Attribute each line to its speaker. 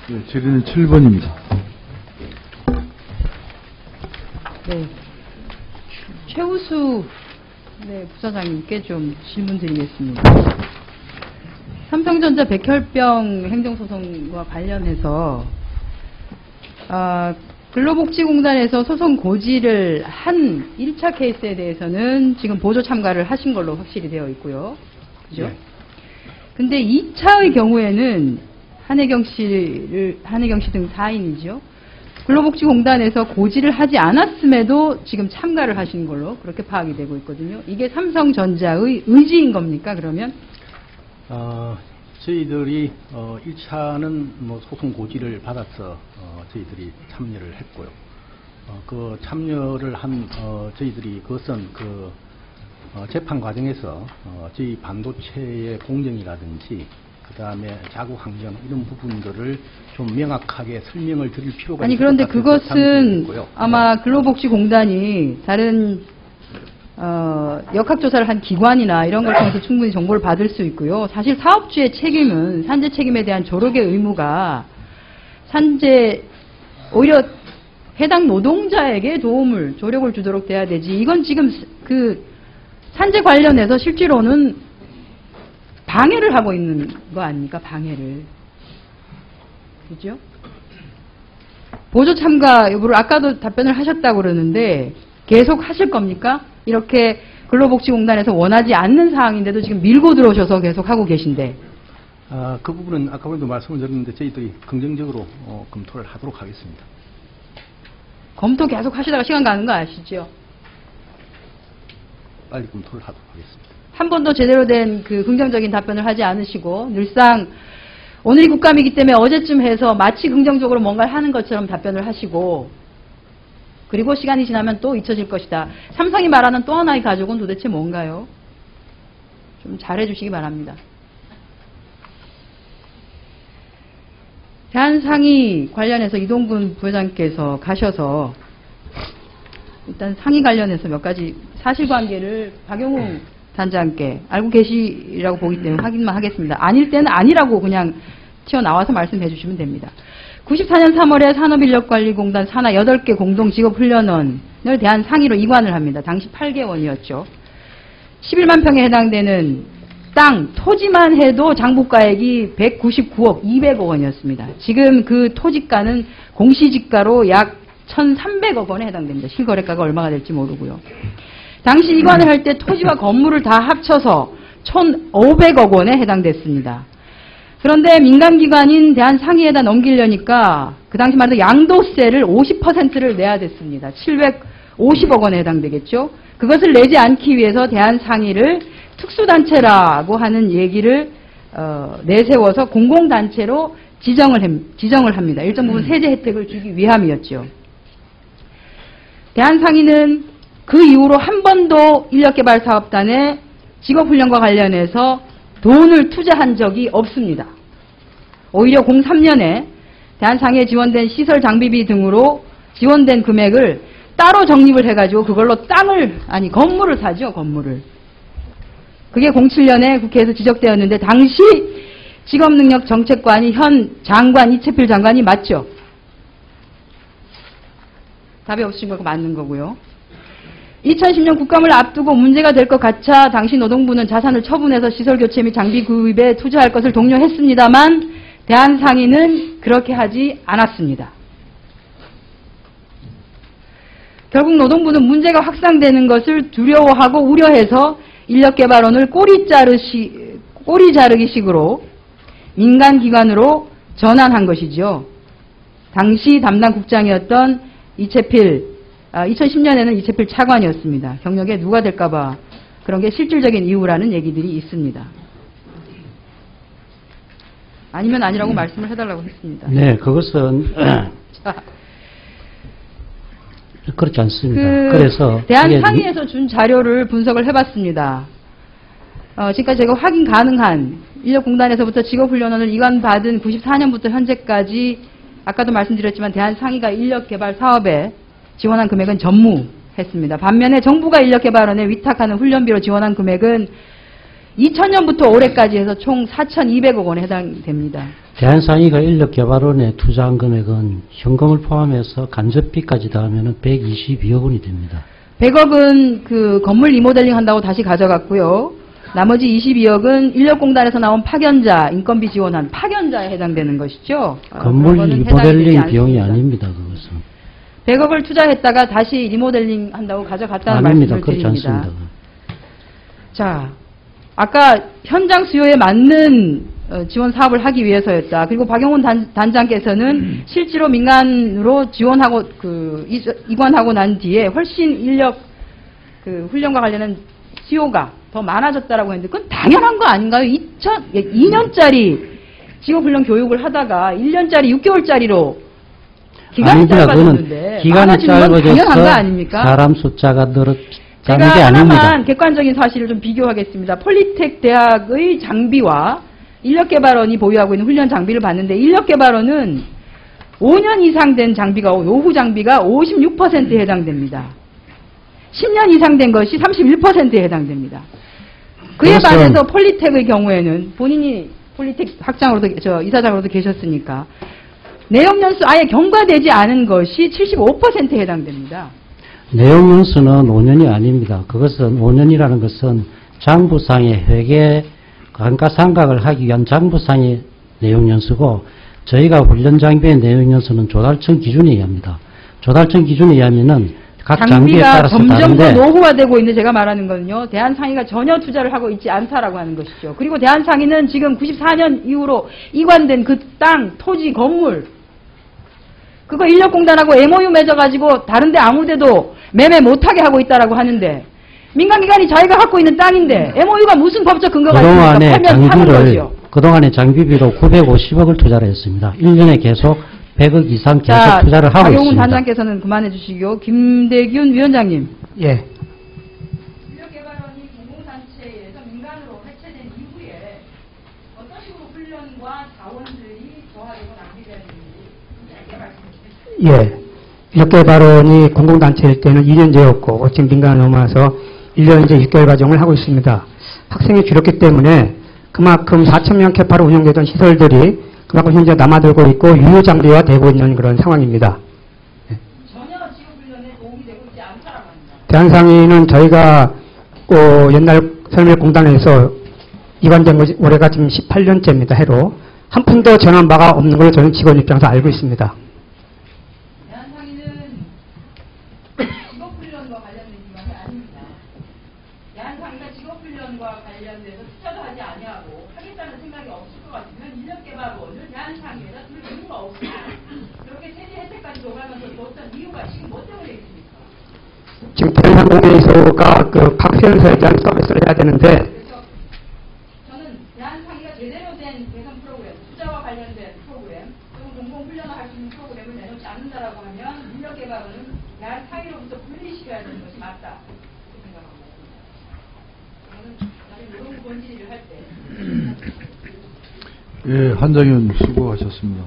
Speaker 1: 네, 질의는 7번입니다.
Speaker 2: 네. 최우수 부사장님께 좀 질문 드리겠습니다. 삼성전자 백혈병 행정소송과 관련해서 근로복지공단에서 소송 고지를 한 1차 케이스에 대해서는 지금 보조 참가를 하신 걸로 확실히 되어 있고요. 그죠?
Speaker 3: 네.
Speaker 2: 근데 2차의 경우에는 한혜경 씨 등 4인이죠. 근로복지공단에서 고지를 하지 않았음에도 지금 참가를 하신 걸로 그렇게 파악이 되고 있거든요. 이게 삼성전자의 의지인 겁니까, 그러면?
Speaker 3: 저희들이 1차는 뭐 소송 고지를 받아서 저희들이 참여를 했고요. 그 참여를 한 저희들이 그것은 그 재판 과정에서 저희 반도체의 공정이라든지 그 다음에 자국 환경 이런 부분들을 좀 명확하게 설명을 드릴 필요가
Speaker 2: 아니,
Speaker 3: 있을 것
Speaker 2: 그런데
Speaker 3: 같아서
Speaker 2: 그것은
Speaker 3: 참여했고요.
Speaker 2: 아마 근로복지공단이 다른 역학조사를 한 기관이나 이런 걸 통해서 충분히 정보를 받을 수 있고요. 사실 사업주의 책임은 산재 책임에 대한 조력의 의무가 오히려 해당 노동자에게 조력을 주도록 돼야 되지. 이건 지금 그 산재 관련해서 실제로는 방해를 하고 있는 거 아닙니까? 방해를. 그죠? 보조 참가 여부를 아까도 답변을 하셨다고 그러는데 계속 하실 겁니까? 이렇게 근로복지공단에서 원하지 않는 사항인데도 지금 밀고 들어오셔서 계속 하고 계신데.
Speaker 3: 그 부분은 아까도 말씀을 드렸는데 저희들이 긍정적으로 검토를 하도록 하겠습니다.
Speaker 2: 검토 계속 하시다가 시간 가는 거 아시죠?
Speaker 3: 빨리 검토를 하도록 하겠습니다.
Speaker 2: 한 번도 제대로 된 그 긍정적인 답변을 하지 않으시고 늘상 오늘이 국감이기 때문에 어제쯤 해서 마치 긍정적으로 뭔가를 하는 것처럼 답변을 하시고 그리고 시간이 지나면 또 잊혀질 것이다. 삼성이 말하는 또 하나의 가족은 도대체 뭔가요? 좀 잘해주시기 바랍니다. 대한상의 관련해서 이동근 부회장께서 가셔서 일단 상의 관련해서 몇 가지 사실관계를 박용웅 단장께 알고 계시라고 보기 때문에 확인만 하겠습니다. 아닐 때는 아니라고 그냥 튀어나와서 말씀해 주시면 됩니다. 94년 3월에 산업인력관리공단 산하 8개 공동직업훈련원을 대한 상의로 이관을 합니다. 당시 8개원이었죠. 11만 평에 해당되는 땅, 토지만 해도 장부가액이 199억 200억 원이었습니다. 지금 그 토지가는 공시지가로 약 1,300억 원에 해당됩니다. 실거래가가 얼마가 될지 모르고요. 당시 이관을 할 때 토지와 건물을 다 합쳐서 1,500억 원에 해당됐습니다. 그런데 민간기관인 대한상의에다 넘기려니까 그 당시 말해서 양도세를 50%를 내야 됐습니다. 750억 원에 해당되겠죠. 그것을 내지 않기 위해서 대한상의를 특수단체라고 하는 얘기를 내세워서 공공단체로 지정을 합니다. 일정 부분 세제 혜택을 주기 위함이었죠. 대한상의는 그 이후로 한 번도 인력개발사업단에 직업훈련과 관련해서 돈을 투자한 적이 없습니다. 오히려 03년에 대한상의에 지원된 시설 장비비 등으로 지원된 금액을 따로 적립을 해가지고 그걸로 건물을 사죠, 건물을. 그게 07년에 국회에서 지적되었는데 당시 직업능력정책관이 현 장관 이채필 장관이 맞죠? 답이 없으신 거 맞는 거고요. 2010년 국감을 앞두고 문제가 될 것 같아 당시 노동부는 자산을 처분해서 시설 교체 및 장비 구입에 투자할 것을 독려했습니다만 대한상의는 그렇게 하지 않았습니다. 결국 노동부는 문제가 확산되는 것을 두려워하고 우려해서 인력개발원을 꼬리 자르기 식으로 민간기관으로 전환한 것이죠. 당시 담당 국장이었던 2010년에는 이채필 차관이었습니다. 경력에 누가 될까봐 그런 게 실질적인 이유라는 얘기들이 있습니다. 아니면 아니라고 말씀을 해달라고 했습니다.
Speaker 4: 네, 그것은
Speaker 2: 자,
Speaker 4: 그렇지 않습니다. 그래서
Speaker 2: 대한상의에서 준 자료를 분석을 해봤습니다. 지금까지 제가 확인 가능한 인력공단에서부터 직업훈련원을 이관받은 94년부터 현재까지 아까도 말씀드렸지만 대한상의가 인력개발 사업에 지원한 금액은 전무했습니다. 반면에 정부가 인력개발원에 위탁하는 훈련비로 지원한 금액은 2000년부터 올해까지 해서 총 4,200억 원에 해당됩니다.
Speaker 4: 대한상의가 인력개발원에 투자한 금액은 현금을 포함해서 간접비까지 다 하면 122억 원이 됩니다.
Speaker 2: 100억은 그 건물 리모델링 한다고 다시 가져갔고요. 나머지 22억은 인력공단에서 나온 파견자, 인건비 지원한 파견자에 해당되는 것이죠.
Speaker 4: 건물
Speaker 2: 그거는
Speaker 4: 리모델링
Speaker 2: 해당이 되지
Speaker 4: 비용이
Speaker 2: 않습니다.
Speaker 4: 아닙니다. 그것은.
Speaker 2: 100억을 투자했다가 다시 리모델링 한다고 가져갔다는
Speaker 4: 아닙니다.
Speaker 2: 말씀을
Speaker 4: 그렇지
Speaker 2: 드립니다.
Speaker 4: 않습니다.
Speaker 2: 자, 아까 현장 수요에 맞는 지원 사업을 하기 위해서였다. 그리고 박용훈 단장께서는 실제로 민간으로 지원하고 이관하고 난 뒤에 훨씬 인력 훈련과 관련한 수요가 더 많아졌다라고 했는데 그건 당연한 거 아닌가요? 2년짜리 직업훈련 교육을 하다가 1년짜리 6개월짜리로 기간이
Speaker 4: 아닙니다.
Speaker 2: 짧아졌는데
Speaker 4: 그거는 기간이
Speaker 2: 많아지는 건 당연한 거
Speaker 4: 짧아져서
Speaker 2: 아닙니까?
Speaker 4: 사람 숫자가 늘었다는 게
Speaker 2: 제가
Speaker 4: 아닙니다.
Speaker 2: 하나만 객관적인 사실을 좀 비교하겠습니다. 폴리텍 대학의 장비와 인력개발원이 보유하고 있는 훈련 장비를 봤는데 인력개발원은 5년 이상 된 장비가 노후 장비가 56%에 해당됩니다. 10년 이상 된 것이 31%에 해당됩니다. 그에
Speaker 4: 그것은
Speaker 2: 반해서 폴리텍의 경우에는 본인이 폴리텍 학장으로도 이사장으로도 계셨으니까 내용 연수 아예 경과되지 않은 것이 75%에 해당됩니다.
Speaker 4: 내용 연수는 5년이 아닙니다. 그것은 5년이라는 것은 장부상의 회계 감가상각을 하기 위한 장부상의 내용 연수고 저희가 훈련 장비의 내용 연수는 조달청 기준에 의합니다. 조달청 기준에 의하면은 각 장비에
Speaker 2: 장비가
Speaker 4: 따라서
Speaker 2: 점점 더
Speaker 4: 다른데
Speaker 2: 노후화되고 있는 제가 말하는 건요. 대한상의가 전혀 투자를 하고 있지 않다라고 하는 것이죠. 그리고 대한상의는 지금 94년 이후로 이관된 그 땅, 토지, 건물 그거 인력공단하고 MOU 맺어가지고 다른데 아무데도 매매 못하게 하고 있다라고 하는데 민간기관이 자기가 갖고 있는 땅인데 MOU가 무슨 법적 근거가 있습니까? 팔면 사는 거죠.
Speaker 4: 그동안에 장비비로 950억을 투자를 했습니다. 1년에 계속 100억 이상 계속
Speaker 2: 자,
Speaker 4: 투자를 하고
Speaker 2: 박용훈
Speaker 4: 있습니다.
Speaker 2: 단장께서는 그만해 주시고 김대균 위원장님.
Speaker 1: 예.
Speaker 2: 인력개발원이 공공단체에서 민간으로 해체된 이후에 어떤 식으로 훈련과 자원들이 조화되고 낭비되는지 짧게 말씀해 주세요.
Speaker 1: 예. 인력개발원이 공공단체일 때는 2년제였고 지금 민간으로 넘어와서 1년제 6개월 과정을 하고 있습니다. 학생이 줄었기 때문에 그만큼 4,000명 캐파로 운영되던 시설들이 그만큼 현재 남아들고 있고 유효장비화 되고 있는 그런 상황입니다.
Speaker 2: 전혀 지역훈련에 도움이 되고 있지 않다라고 합니다.
Speaker 1: 대한상의는 저희가 옛날 설명공단에서 이관된 것이 올해가 지금 18년째입니다. 해로. 한 푼도 전환 바가 없는 걸 저는 직원 입장에서 알고 있습니다.
Speaker 2: 대한상의는 직업훈련과 관련된 기관이 아닙니다. 대한상의가 직업훈련과 관련돼서 투자도 하지 아니하고 하겠다는 생각이 없을 것 같으면 인력개발원을 대한상의에다 둘 이유가 없습니다. 그렇게 세제 혜택까지 줘가면서 줬던 이유가 지금 뭐 때문에 있습니까?
Speaker 1: 지금 대한항공에서가 각 세운사에 대한 서비스를 해야 되는데
Speaker 2: 그래서 저는 대한상의가 제대로 된 개선 프로그램, 투자와 관련된 프로그램, 그리고 공공훈련을 할 수 있는 프로그램을 내놓지 않는다라고 하면 인력개발원은 대한상의로부터 분리시켜야 되는 것이 맞다. 그렇게 생각합니다. 저는 나중에 이런 본질을 할 때.
Speaker 5: 예, 한장현 수고하셨습니다.